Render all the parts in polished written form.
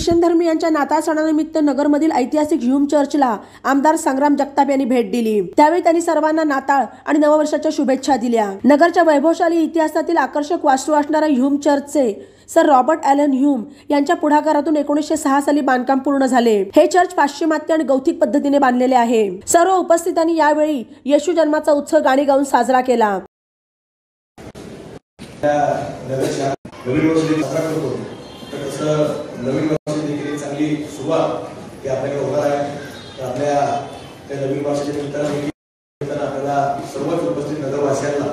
Christian धर्मीयांच्या नाताळ सणानिमित्त नगरमधील ऐतिहासिक ह्यूम चर्चला आमदार संग्राम जगताप यांनी भेट दिली। त्यावेळी त्यांनी सर्वांना नाताळ आणि नववर्षाच्या शुभेच्छा दिल्या। नगरच्या वैभवशाली इतिहासातील आकर्षक वास्तू असणाऱ्या ह्यूम चर्चचे सर रॉबर्ट ॲलन ह्यूम यांच्या पुढाकारातून 1906 साली बांधकाम पूर्ण झाले। हे चर्च पाश्चिमात्य आणि गौथिक पद्धतीने बांधलेले आहे। सर्व उपस्थितांनी यावेळी येशू जन्माचा उत्सव गाणी गाऊन साजरा केला। नवीन वर्ष साजरा करतो तर तसं नवीन वर्षाची देखील चांगली सुरुवात आपल्याकडे होणार आहे। तर आपल्या त्या नवीन वर्षाच्या निमित्तानं आपल्याला सर्वच उपस्थित नगरवासियांना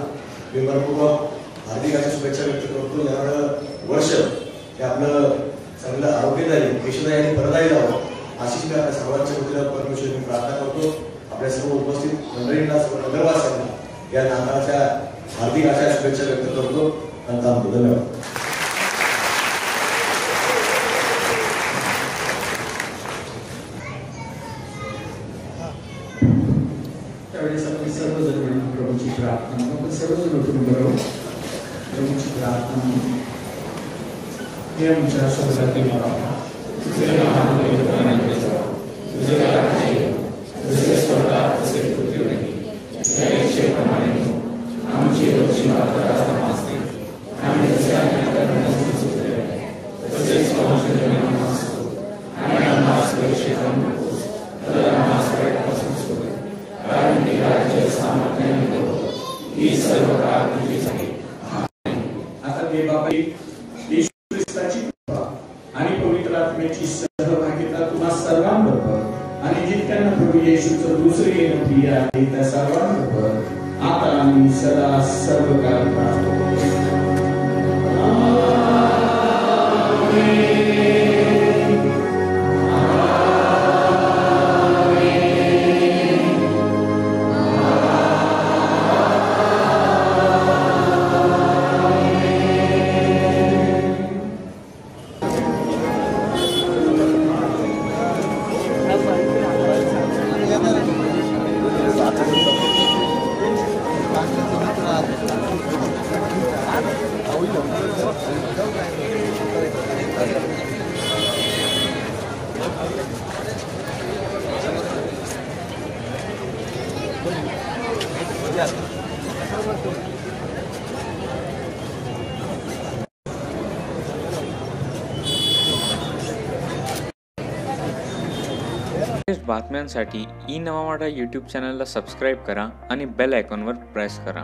मी मनपूर्वक हार्दिक शुभेच्छा व्यक्त करतो। येणारं वर्ष हे आपलं चांगलं आरोग्यदायी, यशदायी आणि फलदायी जावं अशीच मी आपल्या सर्वांच्या वतीनं परमेश्वराची प्रार्थना करतो। आपल्या सर्व उपस्थित मंडळींना, सर्व नगरवासियांना या नाताळच्या हार्दिक शुभेच्छा व्यक्त करतो। धन्यवाद। त्यावेळेस आपण सर्वजण प्रभूची प्रार्थना, आपण सर्वजण उठून बरोबर प्रभूची प्रार्थना। हे आमच्या स्वर्गातील बाबा, तुझे नाम पवित्र तुझे राज्य येवो, तुझे स्वर्गात तसे पृथ्वीवरही या इच्छेप्रमाणे आमची रोजची भाकर आज आम्हास दे, आम्ही जसे अन्याय चुकले तसेच आमचे आम्हास दे, आणि आम्हास परीक्षेत आणू नकोस, तर आम्हास वाईटापासून सोड, कारण ते राज्य, सामर्थ्य आणि बळ ही सर्व काळ तुझीच आहे। आता ते बाबा येशू ख्रिस्ताची कृपा आणि पवित्र आत्म्याची सहभागिता तुम्हा सर्वांबरोबर आणि जितक्यांना प्रभू येशूचं दुसरे येणं प्रिय आहे त्या सर्वांबरोबर आता आणि सदा सर्व काळ राहतो। बातम्यांसाठी ई नवा वाडा यूट्यूब चॅनलला सबस्क्राईब करा आणि बेल आयकॉनवर प्रेस करा।